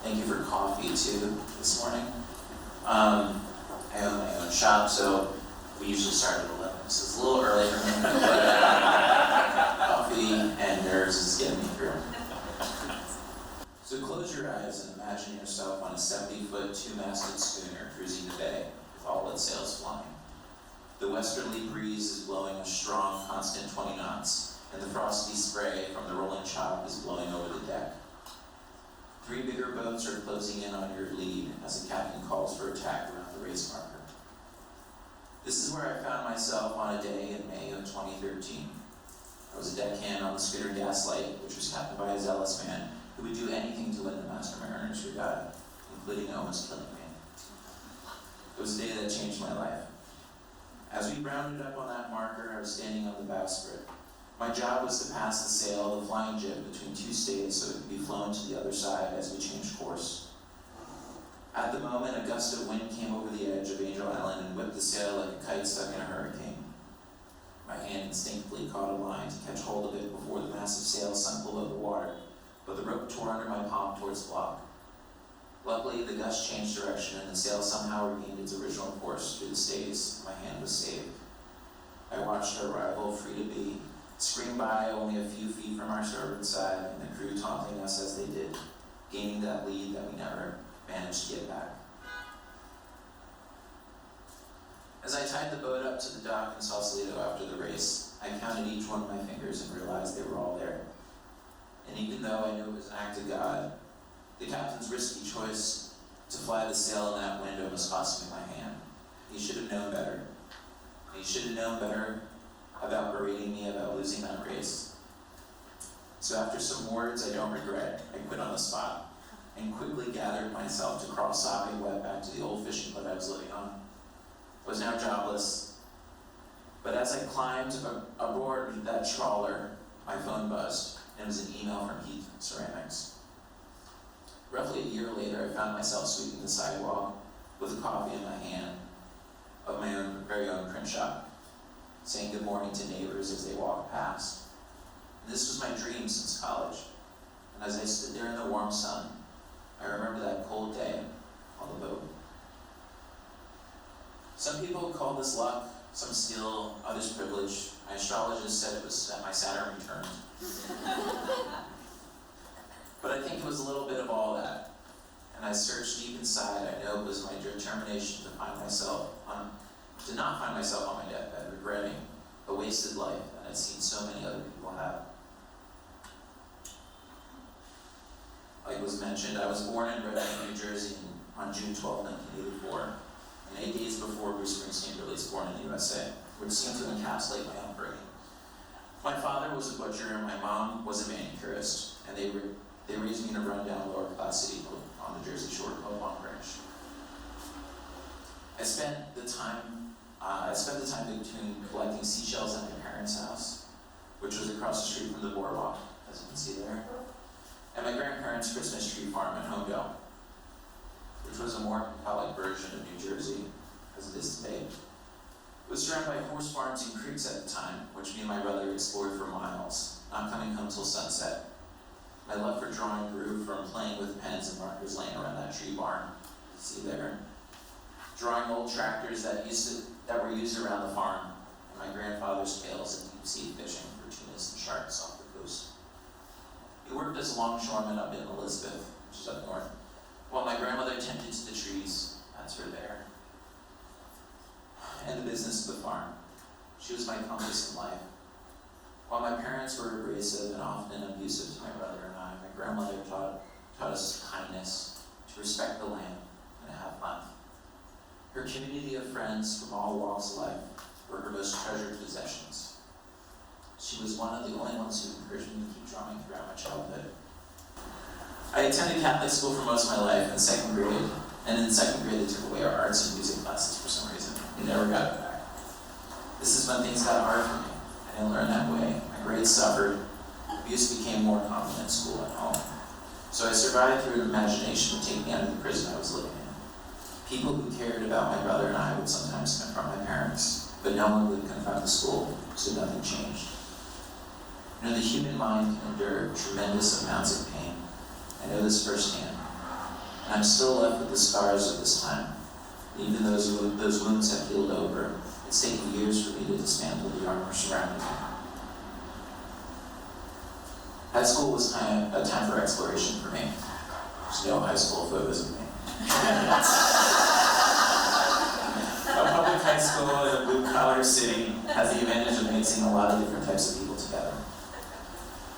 Thank you for coffee too this morning. I own my own shop, so we usually start at 11, so it's a little early for me, but coffee and nerves is getting me through. So close your eyes and imagine yourself on a 70-foot, two-masted schooner cruising the bay with all its sails flying. The westerly breeze is blowing a strong, constant 20 knots, and the frosty spray from the rolling chop is blowing over the deck. 3 bigger boats are closing in on your lead as the captain calls for attack around the race marker. This is where I found myself on a day in May of 2013. I was a deckhand on the schooner Gaslight, which was captained by a zealous man who would do anything to win the Master Mariner's Regatta, including almost killing me. It was a day that changed my life. As we rounded up on that marker, I was standing on the bowsprit. My job was to pass the sail of the flying jib between 2 stays so it could be flown to the other side as we changed course. At the moment, a gust of wind came over the edge of Angel Island and whipped the sail like a kite stuck in a hurricane. My hand instinctively caught a line to catch hold of it before the massive sail sunk below the water, but the rope tore under my palm towards the block. Luckily, the gust changed direction and the sail somehow regained its original course through the stays. My hand was saved. I watched our rival, free to be, scream by only a few feet from our starboard side, and the crew taunting us as they did, gaining that lead that we never managed to get back. As I tied the boat up to the dock in Sausalito after the race, I counted each one of my fingers and realized they were all there. And even though I knew it was an act of God, the captain's risky choice to fly the sail in that wind almost cost me my hand. He should have known better. He should have known better about berating me about losing that race. So after some words I don't regret, I quit on the spot and quickly gathered myself to crawl sopping wet back to the old fishing boat I was living on. I was now jobless, but as I climbed aboard that trawler, my phone buzzed, and it was an email from Heath Ceramics. Roughly a year later, I found myself sweeping the sidewalk with a coffee in my hand of my own very own print shop, saying good morning to neighbors as they walked past. And this was my dream since college. And as I stood there in the warm sun, I remember that cold day on the boat. Some people call this luck, some skill, others privilege. My astrologist said it was that my Saturn returned. But I think it was a little bit of all that. And I searched deep inside. I know it was my determination to not find myself on my deathbed, regretting a wasted life that I'd seen so many other people have. Like was mentioned, I was born in Redmond, New Jersey on June 12, 1984, and 8 days before Bruce Springsteen released Born in the USA, which seemed to encapsulate my upbringing. My father was a butcher and my mom was a manicurist, and they raised me in a rundown lower-class city on the Jersey Shore called Long Branch. I spent the time between collecting seashells at my parents' house, which was across the street from the boardwalk, as you can see there, and my grandparents' Christmas tree farm in Homedale, which was a more Catholic version of New Jersey, as it is today. It was surrounded by horse farms and creeks at the time, which me and my brother explored for miles, not coming home till sunset. My love for drawing grew from playing with pens and markers laying around that tree barn. See there? Drawing old tractors that were used around the farm, and my grandfather's tales of deep-sea fishing for tunas and sharks off the coast. He worked as a longshoreman up in Elizabeth, which is up north, while my grandmother tended to the trees, that's her there, and the business of the farm. She was my compass in life. While my parents were abrasive and often abusive to my brother and I, my grandmother taught us kindness, to respect the land, and to have fun. Her community of friends from all walks of life were her most treasured possessions. She was one of the only ones who encouraged me to keep drawing throughout my childhood. I attended Catholic school for most of my life in 2nd grade, and in 2nd grade they took away our arts and music classes for some reason. We never got it back. This is when things got hard for me. I didn't learn that way. My grades suffered. Abuse became more common in school and home. So I survived through an imagination to take me out of the prison I was living in. People who cared about my brother and I would sometimes confront my parents, but no one would confront the school, so nothing changed. The human mind can endure tremendous amounts of pain. I know this firsthand. and I'm still left with the scars of this time. Even though those wounds have healed over, it's taken years for me to dismantle the armor surrounding me. High school was a time for exploration for me. There's no high school photos of me. A public high school in a blue-collar city has the advantage of mixing a lot of different types of people together.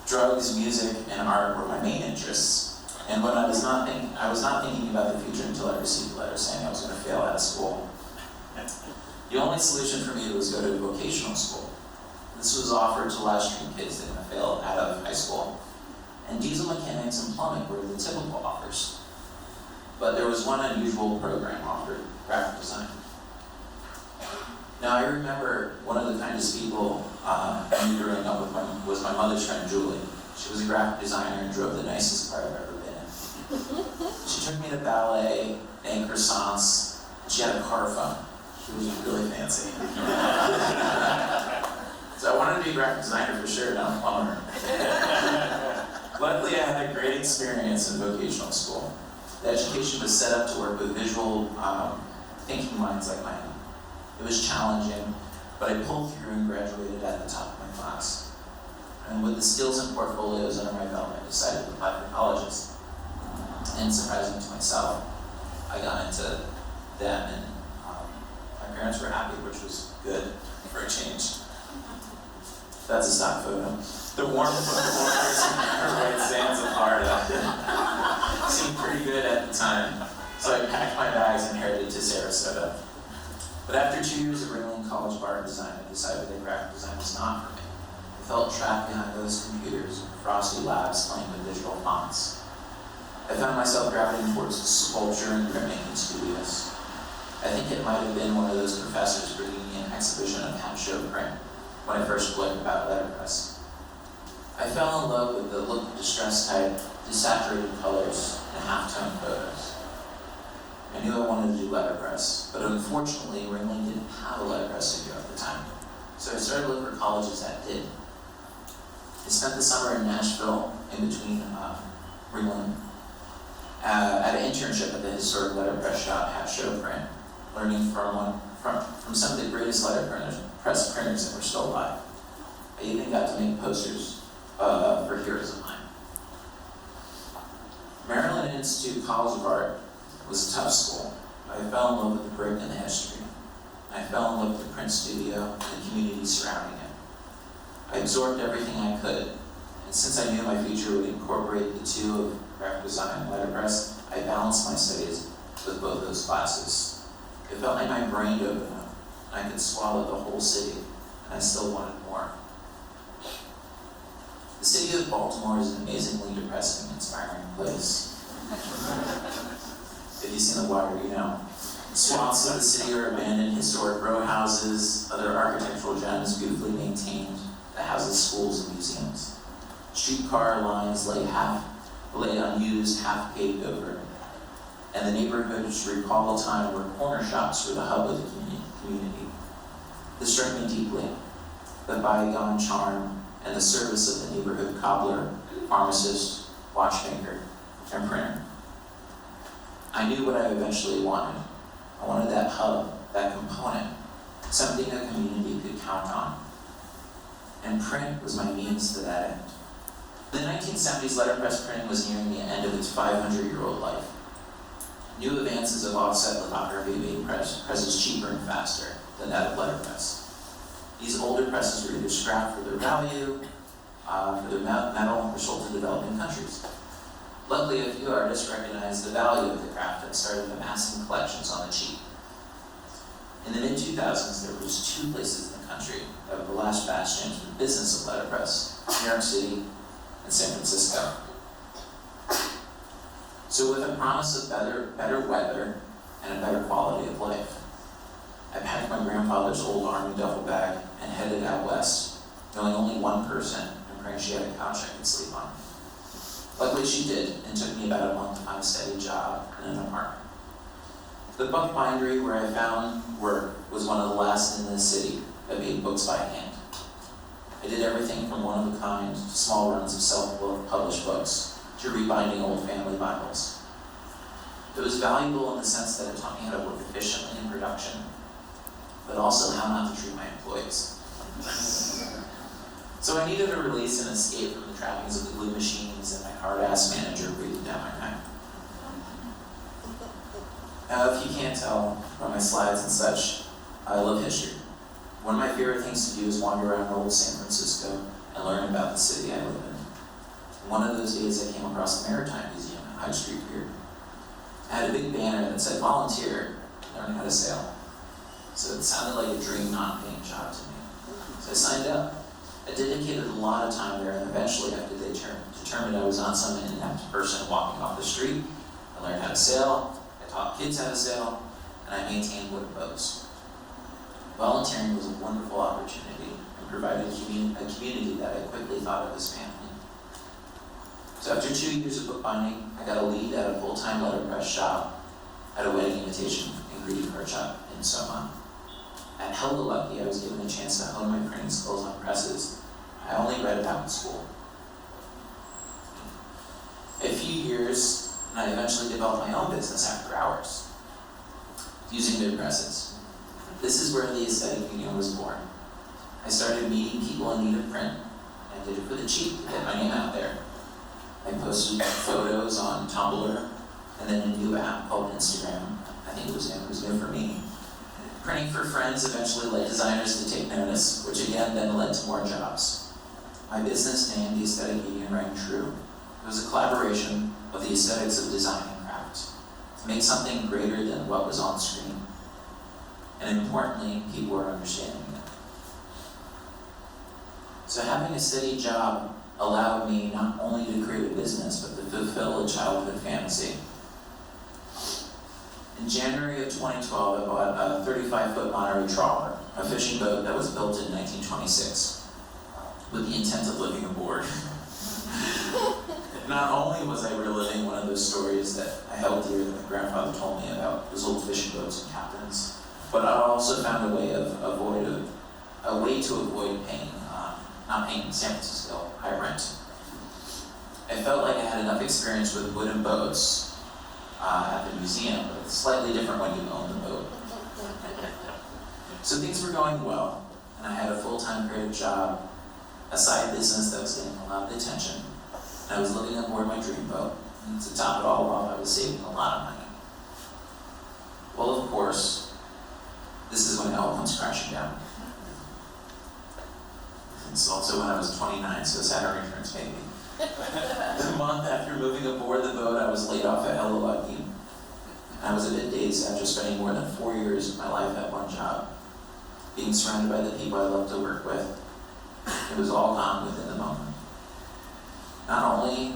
Drugs, music, and art were my main interests. And when I was not thinking about the future until I received a letter saying I was going to fail out of school. The only solution for me was go to vocational school. This was offered to latch-stream kids that had failed out of high school. And diesel mechanics and plumbing were the typical offers. But there was one unusual program offered, graphic design. Now I remember one of the kindest people I knew growing up with was my mother's friend Julie. She was a graphic designer and drove the nicest car I've ever been in. She took me to ballet, and croissants, and she had a car phone. She was really fancy. So I wanted to be a graphic designer for sure, not a plumber. Luckily, I had a great experience in vocational school. The education was set up to work with visual thinking minds like mine. It was challenging, but I pulled through and graduated at the top of my class. And with the skills and portfolios under my belt, I decided to apply for colleges. And surprising to myself, I got into them, and my parents were happy, which was good for a change. That's a stock photo. The warm waters and white sands of Florida seemed pretty good at the time, so I packed my bags and headed to Sarasota. But after 2 years of Ringling College of Art and Design, I decided that graphic design was not for me. I felt trapped behind those computers and frosty labs playing with digital fonts. I found myself gravitating towards sculpture and printmaking studios. I think it might have been one of those professors bringing me an exhibition of half-show print when I first learned about letterpress. I fell in love with the look of distress type, desaturated colors, and half-tone photos. I knew I wanted to do letterpress, but unfortunately, Ringling didn't have a letterpress studio at the time, so I started looking for colleges that did. I spent the summer in Nashville, in between Ringling, at an internship at the historic letterpress shop, Half Show Print, learning from some of the greatest letterpress printers that were still alive. I even got to make posters for heroes of mine. Maryland Institute College of Art was a tough school. I fell in love with the brick and the history. I fell in love with the print studio and the community surrounding it. I absorbed everything I could, and since I knew my future would incorporate the two of graphic design and letterpress, I balanced my studies with both those classes. It felt like my brain opened up, and I could swallow the whole city, and I still wanted more. The city of Baltimore is an amazingly depressing and inspiring place. If you've seen The Wire, you know. Swaths of the city are abandoned historic row houses, other architectural gems beautifully maintained that houses schools and museums. Streetcar lines lay unused, half paved over, and the neighborhoods recall a time where corner shops were the hub of the community. This struck me deeply, the bygone charm and the service of the neighborhood cobbler, pharmacist, watchmaker, and printer. I knew what I eventually wanted. I wanted that hub, that component, something a community could count on. And print was my means to that end. In the 1970s, letterpress printing was nearing the end of its 500-year-old life. New advances of offset lithography made presses cheaper and faster than that of letterpress. These older presses were either scrapped for their value, for their metal, or sold to developing countries. Luckily, a few artists recognized the value of the craft and started amassing collections on the cheap. In the mid-2000s, there was 2 places in the country that were the last bastions for the business of letterpress: New York City and San Francisco. So with a promise of better weather and a better quality of life, I packed my grandfather's old army duffel bag and headed out west, knowing only one person and praying she had a couch I could sleep on. Luckily she did, and took me about a month to find a steady job and an apartment. The book bindery where I found work was one of the last in the city that made books by hand. I did everything from one-of-a-kind to small runs of self-published books to rebinding old family Bibles. It was valuable in the sense that it taught me how to work efficiently in production, but also how not to treat my employees. So I needed a release and escape from the trappings of the glue machines and my hard-ass manager breathing down my neck. Now, if you can't tell from my slides and such, I love history. One of my favorite things to do is wander around old San Francisco and learn about the city I live in. One of those days I came across the Maritime Museum at High Street Pier. I had a big banner that said volunteer, learn how to sail. So it sounded like a dream non-paying job to me. So I signed up. I dedicated a lot of time there, and eventually after they determined I was not some inept person walking off the street, I learned how to sail, I taught kids how to sail, and I maintained wooden boats. Volunteering was a wonderful opportunity and provided a community that I quickly thought of as family. So after 2 years of bookbinding, I got a lead at a full-time letterpress shop, at a wedding invitation and greeting card shop in Soma. At hella lucky, I was given a chance to hone my printing skills on presses I only read about in school. A few years, and I eventually developed my own business after hours, using bid presses. This is where the aesthetic union was born. I started meeting people in need of print, and I did it for the cheap to get my name out there. I posted photos on Tumblr, and then a new app called Instagram. I think it was new for me. Printing for friends eventually led designers to take notice, which again then led to more jobs. My business name, The Aesthetic Union, rang true. It was a collaboration of the aesthetics of design and craft to make something greater than what was on screen. And importantly, people were understanding it. So having a steady job allowed me not only to create a business, but to fulfill a childhood fantasy. In January of 2012, I bought a 35-foot Monterey trawler, a fishing boat that was built in 1926, with the intent of living aboard. Not only was I reliving one of those stories that I held dear that my grandfather told me about those old fishing boats and captains, but I also found a way to avoid paying, not paying San Francisco high rent. I felt like I had enough experience with wooden boats at the museum, but it's slightly different when you own the boat. So things were going well, and I had a full-time creative job, a side business that was getting a lot of attention, and I was living aboard my dream boat, and to top it all off, I was saving a lot of money. Well, of course, this is when it all comes crashing down. It's also when I was 29, so Saturn returns maybe. The month after moving aboard the boat, I was laid off at hella lucky. I was a bit dazed after spending more than 4 years of my life at one job, being surrounded by the people I love to work with. It was all gone within the moment. Not only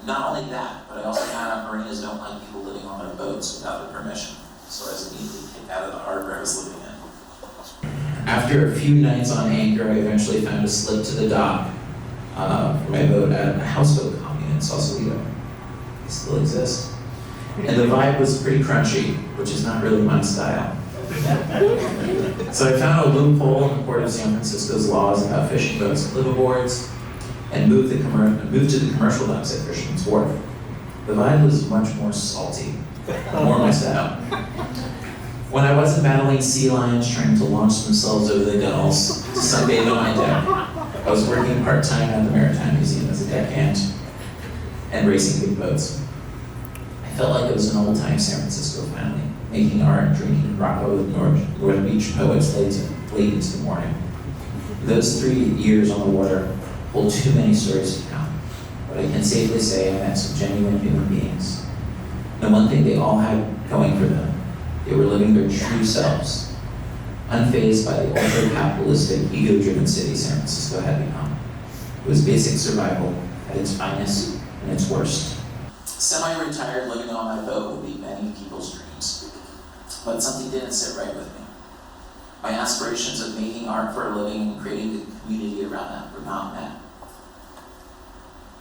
that, but I also found out marinas don't like people living on their boats without their permission, so I was immediately kicked out of the harbor I was living in. After a few nights on anchor, I eventually found a slip to the dock for my boat at a houseboat commune in Sausalito. They still exist. And the vibe was pretty crunchy, which is not really my style. So I found a loophole in the Port of San Francisco's laws about fishing boats and liveaboards, and moved to the commercial docks at Fisherman's Wharf. The vibe was much more salty, more my style. When I wasn't battling sea lions trying to launch themselves over the gunnels to sunbathe on my deck, I was working part-time at the Maritime Museum as a deckhand and racing big boats. I felt like it was an old-time San Francisco family, making art and drinking grappa with North Beach poets late into the morning. Those 3 years on the water hold too many stories to count, but I can safely say I met some genuine human beings. And one thing they all had going for them, they were living their true selves, unfazed by the ultra-capitalistic, ego-driven city San Francisco had become. It was basic survival at its finest and its worst. Semi-retired living on my boat would be many people's dreams, but something didn't sit right with me. My aspirations of making art for a living and creating a community around that were not met.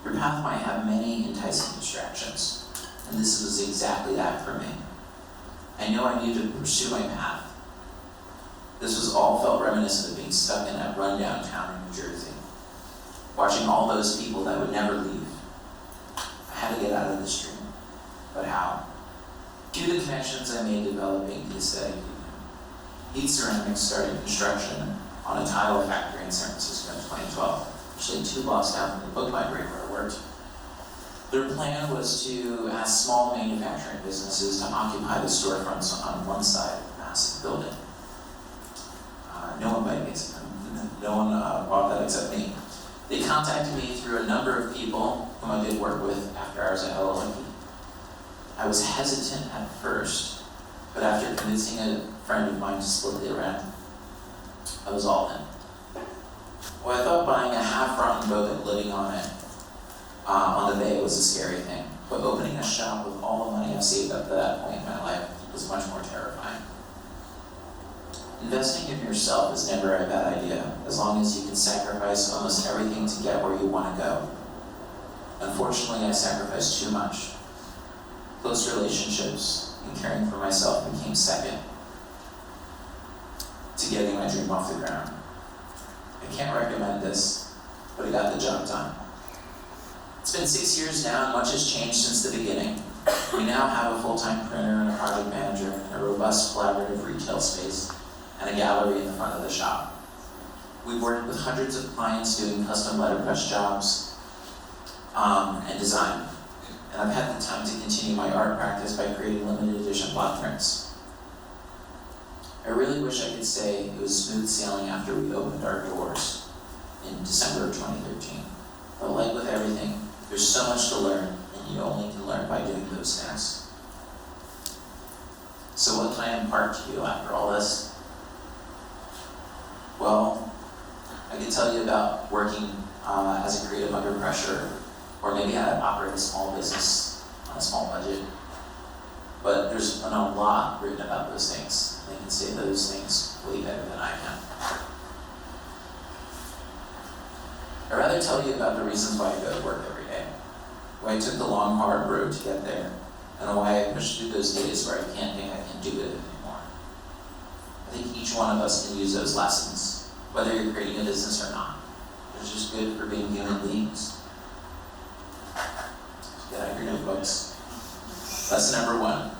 Your path might have many enticing distractions, and this was exactly that for me. I know I needed to pursue my path. This was all felt reminiscent of being stuck in that rundown town in New Jersey, watching all those people that would never leave. I had to get out of this dream, but how? Due to the connections I made developing the aesthetic union, Heat Ceramics started construction on a tile factory in San Francisco in 2012, actually 2 blocks down from the book library where I worked. Their plan was to ask small manufacturing businesses to occupy the storefronts on one side of the massive building. No one bited me, no one bought that except me. They contacted me through a number of people whom I did work with after hours at LLP. I was hesitant at first, but after convincing a friend of mine to split the rent, I was all in. Well, I thought buying a half-rotten boat and living on it, on the bay, was a scary thing. But opening a shop with all the money I've saved up to that point in my life was much more terrifying. Investing in yourself is never a bad idea, as long as you can sacrifice almost everything to get where you want to go. Unfortunately, I sacrificed too much. Close relationships and caring for myself became second to getting my dream off the ground. I can't recommend this, but it got the job done. It's been 6 years now, and much has changed since the beginning. We now have a full-time printer and a project manager, and a robust collaborative retail space, and a gallery in the front of the shop. We've worked with hundreds of clients doing custom letterpress jobs and design. And I've had the time to continue my art practice by creating limited edition block prints. I really wish I could say it was smooth sailing after we opened our doors in December of 2013. But like with everything, there's so much to learn, and you only can learn by doing those things. So what can I impart to you after all this? Well, I can tell you about working as a creative under pressure, or maybe how to operate a small business on a small budget. But there's been a lot written about those things. They can say those things way better than I can. I'd rather tell you about the reasons why I go to work every day, why I took the long, hard road to get there, and why I pushed through those days where I can't think I can do it anymore. I think each one of us can use those lessons, whether you're creating a business or not. It's just good for being human beings. Get out your notebooks. Lesson number 1,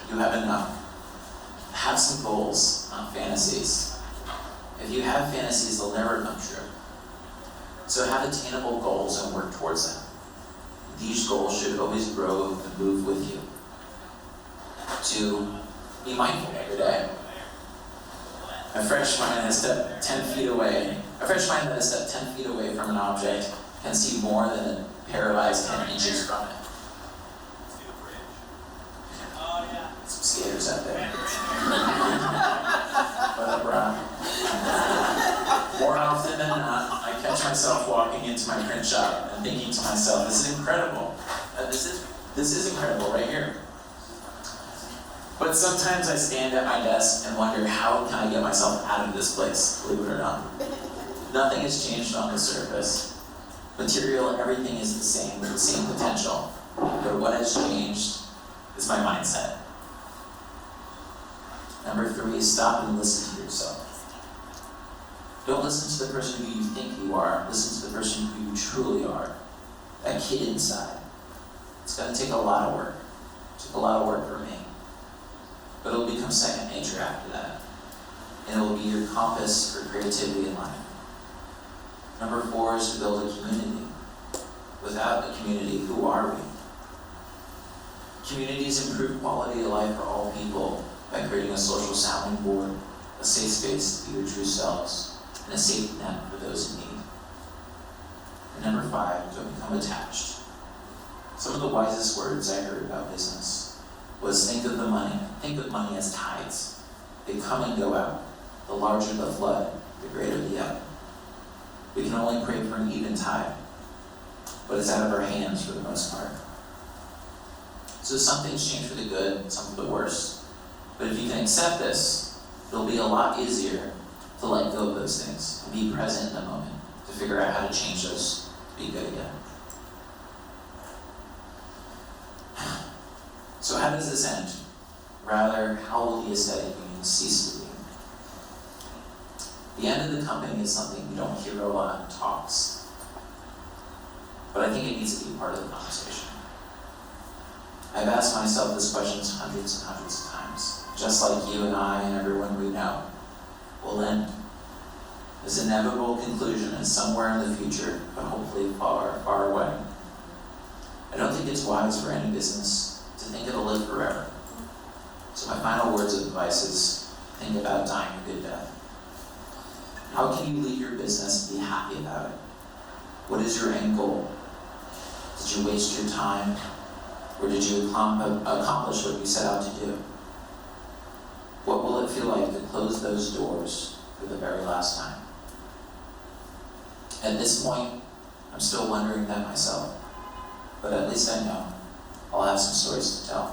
you have enough. Have some goals, not fantasies. If you have fantasies, they'll never come true. So have attainable goals and work towards them. These goals should always grow and move with you. 2, be mindful every day. A fresh mind that has stepped 10 feet away. A fresh mind that has stepped 10 feet away from an object can see more than a paralyzed 10 inches from it. Some skaters out there. But more often than not, I catch myself walking into my print shop and thinking to myself, this is incredible. This is incredible right here. But sometimes I stand at my desk and wonder, how can I get myself out of this place, believe it or not? Nothing has changed on the surface. Material, everything is the same, with the same potential. But what has changed is my mindset. Number 3, stop and listen to yourself. Don't listen to the person who you think you are. Listen to the person who you truly are. That kid inside. It's going to take a lot of work. It took a lot of work for me. But it'll become second nature after that. And it will be your compass for creativity in life. Number 4 is to build a community. Without a community, who are we? Communities improve quality of life for all people by creating a social sounding board, a safe space to be your true selves, and a safety net for those in need. And number 5, don't become attached. Some of the wisest words I heard about business was think of money as tides. They come and go out. The larger the flood, the greater the ebb. We can only pray for an even tide, but it's out of our hands for the most part. So some things change for the good, some for the worse. But if you can accept this, it'll be a lot easier to let go of those things and be present in the moment, to figure out how to change those to be good again. So how does this end? Rather, how will the aesthetic union cease to be? The end of the company is something we don't hear a lot in talks, but I think it needs to be part of the conversation. I've asked myself this question hundreds and hundreds of times, just like you and I and everyone we know will end. This inevitable conclusion is somewhere in the future, but hopefully far, far away. I don't think it's wise for any business to think it'll live forever. So my final words of advice is, think about dying a good death. How can you leave your business and be happy about it? What is your end goal? Did you waste your time? Or did you accomplish what you set out to do? What will it feel like to close those doors for the very last time? At this point, I'm still wondering that myself, but at least I know I'll have some stories to tell.